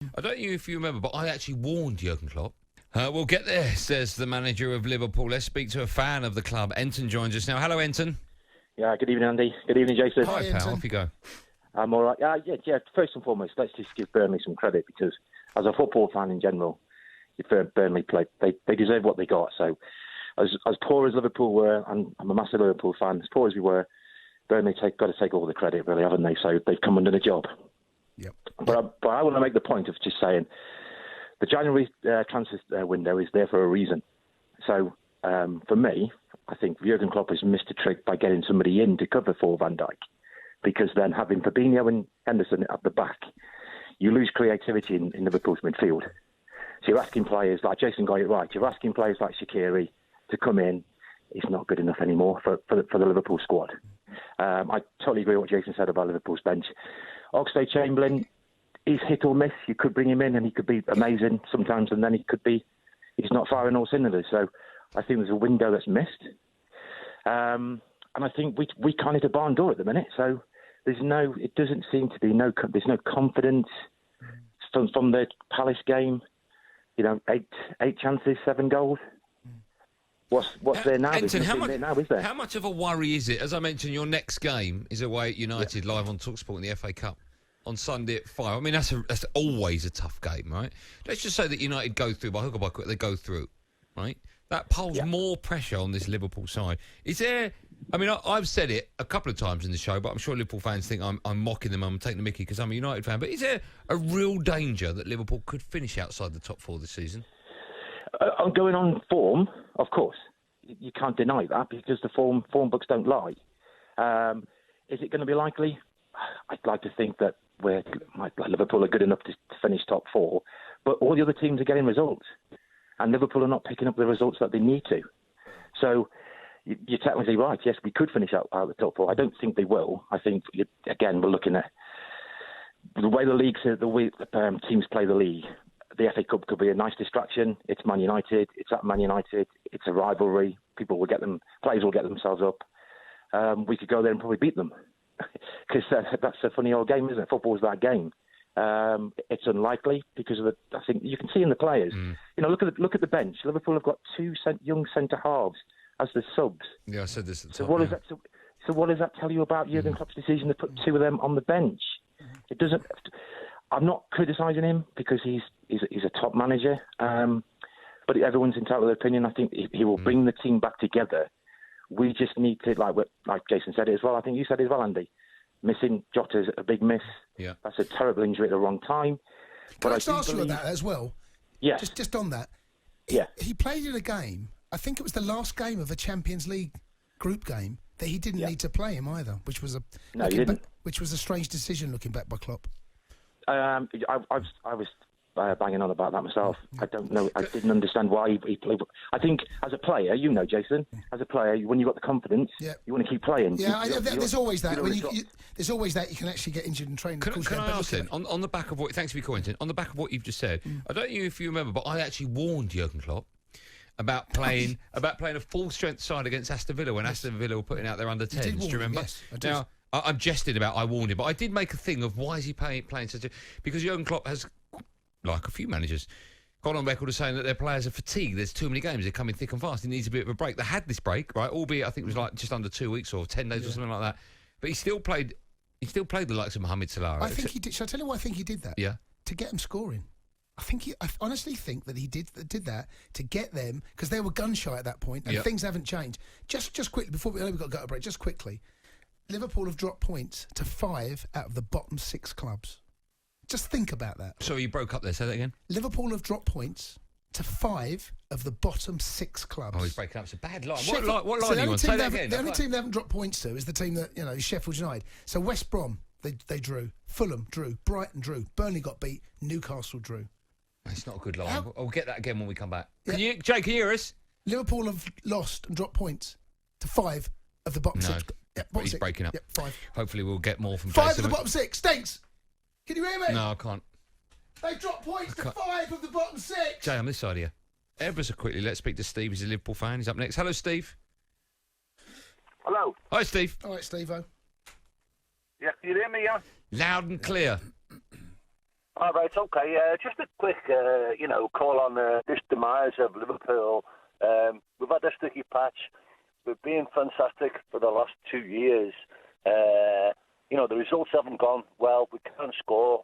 I don't know if you remember, but I actually warned Jurgen Klopp. We'll get there, says the manager of Liverpool. Let's speak to a fan of the club. Enton joins us now. Hello, Enton. Yeah, good evening, Andy. Good evening, Jason. Hi, pal. Off you go. I'm all right. Yeah. First and foremost, let's just give Burnley some credit because, as a football fan in general, if Burnley played, they deserve what they got. So, as poor as Liverpool were, and I'm a massive Liverpool fan, as poor as we were, Burnley got to take all the credit, really, haven't they? So they've come under the job. Yep. But I want to make the point of just saying the January transfer window is there for a reason. So for me, I think Jurgen Klopp has missed a trick by getting somebody in to cover for Van Dijk, because then having Fabinho and Henderson at the back, you lose creativity in Liverpool's midfield. So you're asking players like Jason got it right. You're asking players like Shaqiri to come in. It's not good enough anymore for the Liverpool squad. I totally agree with what Jason said about Liverpool's bench. Oxlade-Chamberlain, he's hit or miss. You could bring him in and he could be amazing sometimes, and then he's not firing all cylinders. So I think there's a window that's missed. And I think we kind of hit a barn door at the minute. So it doesn't seem to be there's no confidence from the Palace game. 8 chances, 7 goals. What's there now? Enton, Is there? How much of a worry is it? As I mentioned, your next game is away at United, live on talkSPORT in the FA Cup on Sunday at 5. I mean, that's always a tough game, right? Let's just say that United go through by hook or by crook. They go through, right? That pulls more pressure on this Liverpool side. Is there? I mean, I've said it a couple of times in the show, but I'm sure Liverpool fans think I'm mocking them. I'm taking the mickey because I'm a United fan. But is there a real danger that Liverpool could finish outside the top 4 this season? Going on form, of course. You can't deny that because the form books don't lie. Is it going to be likely? I'd like to think that Liverpool are good enough to finish top 4, but all the other teams are getting results, and Liverpool are not picking up the results that they need to. So you're technically right. Yes, we could finish out the top 4. I don't think they will. I think, again, we're looking at the way teams play the league. The FA Cup could be a nice distraction. It's Man United. It's at Man United. It's a rivalry. Players will get themselves up. We could go there and probably beat them because that's a funny old game, isn't it? Football's that game. It's unlikely because I think you can see in the players. Look at the bench. Liverpool have got 2 young centre halves as the subs. Yeah, I said this at the so top. What does that tell you about Jurgen Klopp's decision to put 2 of them on the bench? It doesn't. I'm not criticising him because he's a top manager, but everyone's entitled to their opinion. I think he will bring the team back together. We just need to, like Jason said it as well. I think you said it as well, Andy. Missing Jota's a big miss. Yeah, that's a terrible injury at the wrong time. Can I just ask you on that as well? Yeah, just on that. Yeah, he played in a game. I think it was the last game of a Champions League group game that he didn't need to play him either, which was a strange decision looking back by Klopp. I was banging on about that myself. I don't know. I didn't understand why he played. I think as a player, Jason, as a player, when you've got the confidence, you want to keep playing. Yeah, there's always that. There's always that you can actually get injured in training. Can I ask then, on the back of what? Thanks for your comment. On the back of what you've just said, I don't know if you remember, but I actually warned Jurgen Klopp about playing a full strength side against Aston Villa when Aston Villa were putting out their under 10s. Do you remember? Yes, I did. Now, I'm jesting about I warned him, but I did make a thing of why is he playing such a... Because Jurgen Klopp has, like a few managers, gone on record as saying that their players are fatigued. There's too many games. They're coming thick and fast. He needs a bit of a break. They had this break, right? Albeit I think it was like just under 2 weeks or 10 days or something like that. But he still played the likes of Mohamed Salah. I think he did. Shall I tell you why I think he did that? Yeah. To get them scoring. I honestly think that he did that to get them, because they were gun shy at that point and things haven't changed. Just quickly, before we've got to go to break, just quickly. Liverpool have dropped points to 5 out of the bottom 6 clubs. Just think about that. So you broke up there. Say that again. Liverpool have dropped points to 5 of the bottom 6 clubs. Oh, he's breaking up. It's a bad line. Sheffield, what line do you want? Say that again. The only team they haven't dropped points to is the team that, is Sheffield United. So West Brom, they drew. Fulham drew. Brighton drew. Burnley got beat. Newcastle drew. It's not a good line. I'll get that again when we come back. Yeah. Jake, can you hear us? Liverpool have lost and dropped points to 5 of the bottom 6. Yeah, he's breaking up. 5. Hopefully we'll get more from 5 Jason. of the bottom 6. Stinks. Can you hear me? No, I can't. They dropped points to 5 of the bottom 6. Jay, I'm this side here. Ever so quickly, let's speak to Steve. He's a Liverpool fan. He's up next. Hello, Steve. Hello. Hi, Steve. All right, Steve-o. Yeah, can you hear me, yeah? Loud and clear. All right, okay. Just a quick, call on this demise of Liverpool. We've had a sticky patch. We've been fantastic for the last 2 years. The results haven't gone well. We can't score.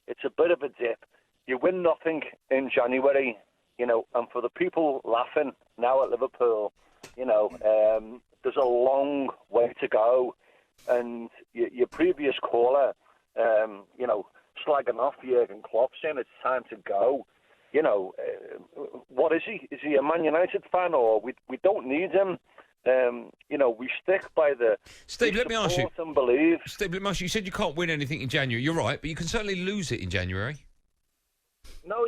It's a bit of a dip. You win nothing in January, and for the people laughing now at Liverpool, there's a long way to go. And your previous caller, slagging off Jurgen Klopp, saying it's time to go. What is he? Is he a Man United fan, or we don't need him? We stick by the... Steve, let me ask you. And believe. Steve, let me ask you. You said you can't win anything in January. You're right, but you can certainly lose it in January. No,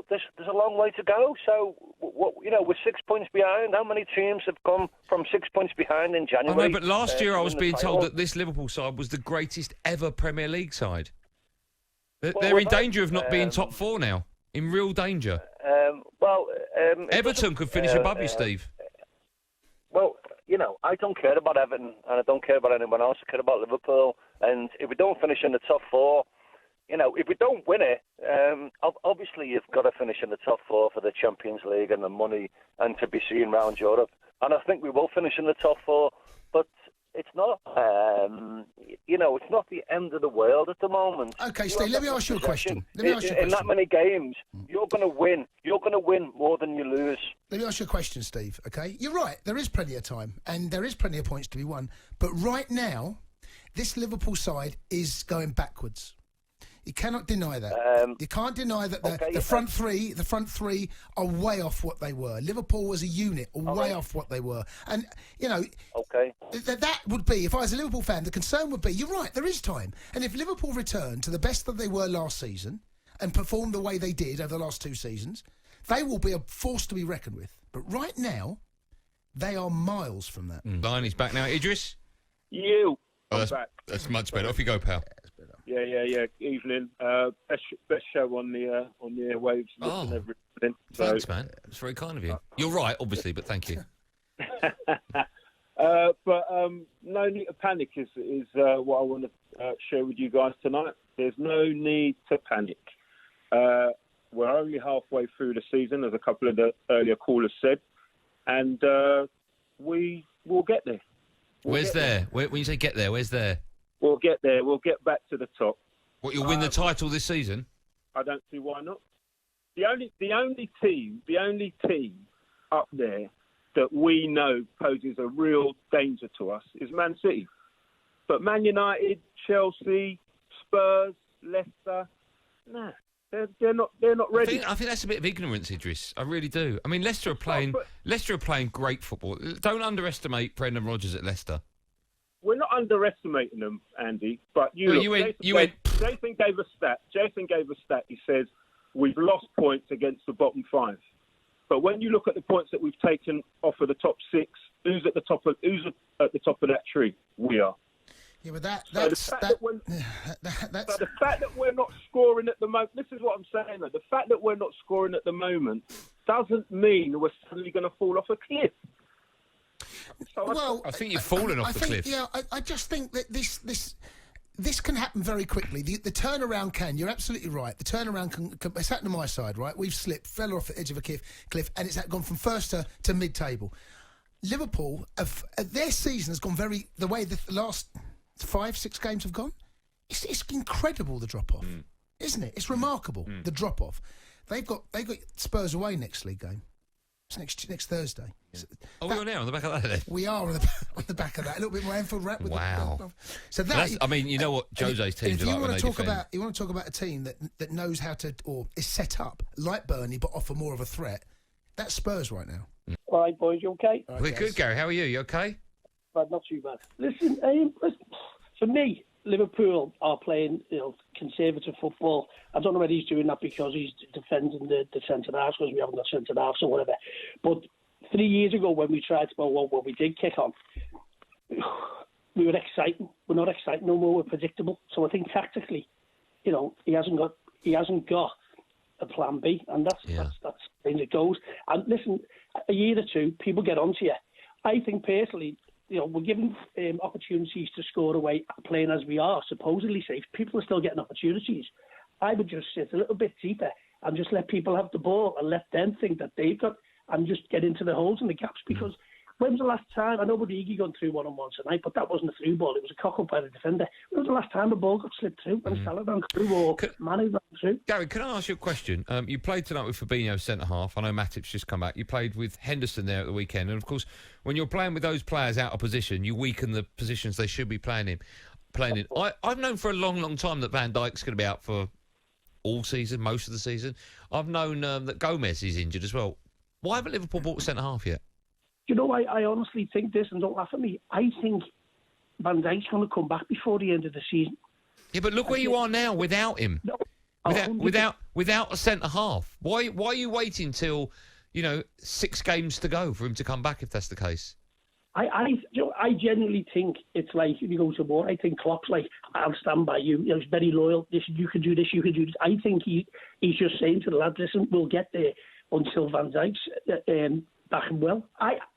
there's a long way to go. So, we're 6 points behind. How many teams have come from 6 points behind in January? I know, but last year I was being told that this Liverpool side was the greatest ever Premier League side. They're in danger of not being top four now. In real danger. Everton could finish above you, Steve. Well, I don't care about Everton, and I don't care about anyone else. I care about Liverpool. And if we don't finish in the top four, if we don't win it, obviously you've got to finish in the top four for the Champions League and the money and to be seen around Europe. And I think we will finish in the top four, but it's not, it's not the end of the world at the moment. Okay, Steve, let me ask you a question. In that many games, you're going to win. You're going to win more than you lose. Let me ask you a question, Steve, okay? You're right, there is plenty of time, and there is plenty of points to be won. But right now, this Liverpool side is going backwards. You cannot deny that. You can't deny that the front three are way off what they were. Liverpool as a unit are way off what they were. And, that would be, if I was a Liverpool fan, the concern would be, you're right, there is time. And if Liverpool return to the best that they were last season and perform the way they did over the last 2 seasons, they will be a force to be reckoned with. But right now, they are miles from that. Lion is back now. Idris? I'm back. That's much better. Off you go, pal. Yeah. Evening. Best show on the airwaves. Thanks, man. It's very kind of you. You're right, obviously, but thank you. But no need to panic is what I want to share with you guys tonight. There's no need to panic. We're only halfway through the season, as a couple of the earlier callers said, and we will get there. Where's there? When you say get there, where's there? We'll get there. We'll get back to the top. What, you'll win the title this season? I don't see why not. The only team up there that we know poses a real danger to us is Man City. But Man United, Chelsea, Spurs, Leicester, nah, they're not ready. I think that's a bit of ignorance, Idris. I really do. I mean, Leicester are playing great football. Don't underestimate Brendan Rodgers at Leicester. We're not underestimating them, Andy. But Jason gave a stat. Jason gave a stat. He says we've lost points against the bottom 5. But when you look at the points that we've taken off of the top 6, who's at the top of that tree? We are. Yeah, but the fact that we're not scoring at the moment. This is what I'm saying. Though. The fact that we're not scoring at the moment doesn't mean we're suddenly going to fall off a cliff. I think you've fallen off the cliff. Yeah, I just think that this can happen very quickly. The turnaround can. You're absolutely right. The turnaround can. It's happened to my side, right? We've slipped, fell off the edge of a cliff, and it's gone from first to mid-table. Liverpool, their season has gone the way the last 5-6 games have gone. It's incredible, the drop-off, isn't it? It's remarkable, the drop-off. They've got Spurs away next league game. It's next Thursday. Yeah. We're now on the back of that then? We are on the back of that. A little bit more Anfield rap with So you know what Jose's teams are like when they defend. You want to talk about a team that knows how to, or is set up like Burnley but offer more of a threat. That's Spurs right now. All right, boys, you okay? Right, we're good, Gary. How are you? You okay? But not too bad. Listen, for me, Liverpool are playing, conservative football. I don't know whether he's doing that because he's defending the centre-halves because we haven't got centre-halves or whatever. But 3 years ago when we tried to, when we did kick on, we were exciting. We're not exciting no more. We're predictable. So I think tactically, he hasn't got a plan B, and that's the thing that goes. And listen, a year or two, people get onto you. I think personally, we're given opportunities to score away, playing as we are supposedly safe. People are still getting opportunities. I would just sit a little bit deeper and just let people have the ball and let them think that they've got, and just get into the holes and the gaps. Because when was the last time, I know Origi gone through one-on-one tonight, but that wasn't a through ball, it was a cock-up by the defender. When was the last time a ball got slipped through when Salah ran through or Mane ran through? Gary, can I ask you a question? You played tonight with Fabinho centre-half. I know Matip's just come back. You played with Henderson there at the weekend. And, of course, when you're playing with those players out of position, you weaken the positions they should be playing in. I've known for a long, long time that Van Dijk's going to be out for all season, most of the season. I've known that Gomez is injured as well. Why haven't Liverpool bought a centre-half yet? You know, I honestly think this, and don't laugh at me, I think Van Dijk's going to come back before the end of the season. Yeah, but look where you are now without him. No, without a centre-half. Why are you waiting till, 6 games to go for him to come back if that's the case? I genuinely think it's like, if you go to war, I think Klopp's like, I'll stand by you. He's very loyal. You can do this, you can do this. I think he's just saying to the lads, listen, we'll get there until Van Dijk's back and well.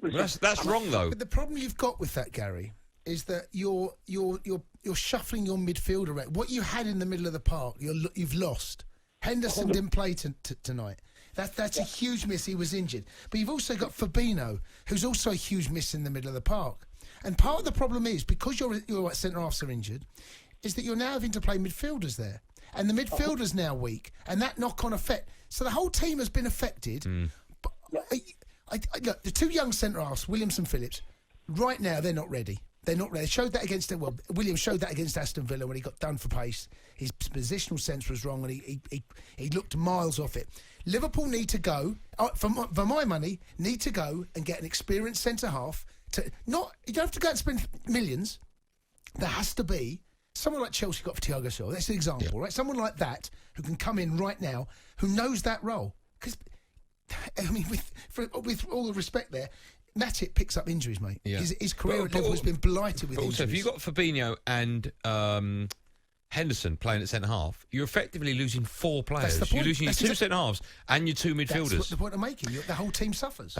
That's wrong though. But the problem you've got with that, Gary, is that you're shuffling your midfield around. What you had in the middle of the park, you've lost. Henderson didn't play tonight. That's a huge miss. He was injured. But you've also got Fabinho, who's also a huge miss in the middle of the park. And part of the problem is, because your centre-halves are injured, is that you're now having to play midfielders there. And the midfielder's now weak. And that knock-on effect. So the whole team has been affected. But look, the 2 young centre-halves, Williams and Phillips, right now they're not ready. They're not ready. Showed that against Williams showed that against Aston Villa when he got done for pace. His positional sense was wrong, and he looked miles off it. Liverpool need to go, for my money, need to go and get an experienced centre half. You don't have to go and spend millions. There has to be someone like Chelsea got for Thiago Silva. That's an example, right? Someone like that who can come in right now, who knows that role. Because, I mean, with all the respect there, Matip picks up injuries, mate. Yeah. His career at Liverpool has been blighted with injuries. Also, if you've got Fabinho and Henderson playing at centre-half, you're effectively losing 4 players. That's the point. You're losing your 2 centre-halves and your 2 midfielders. That's the point I'm making. The whole team suffers.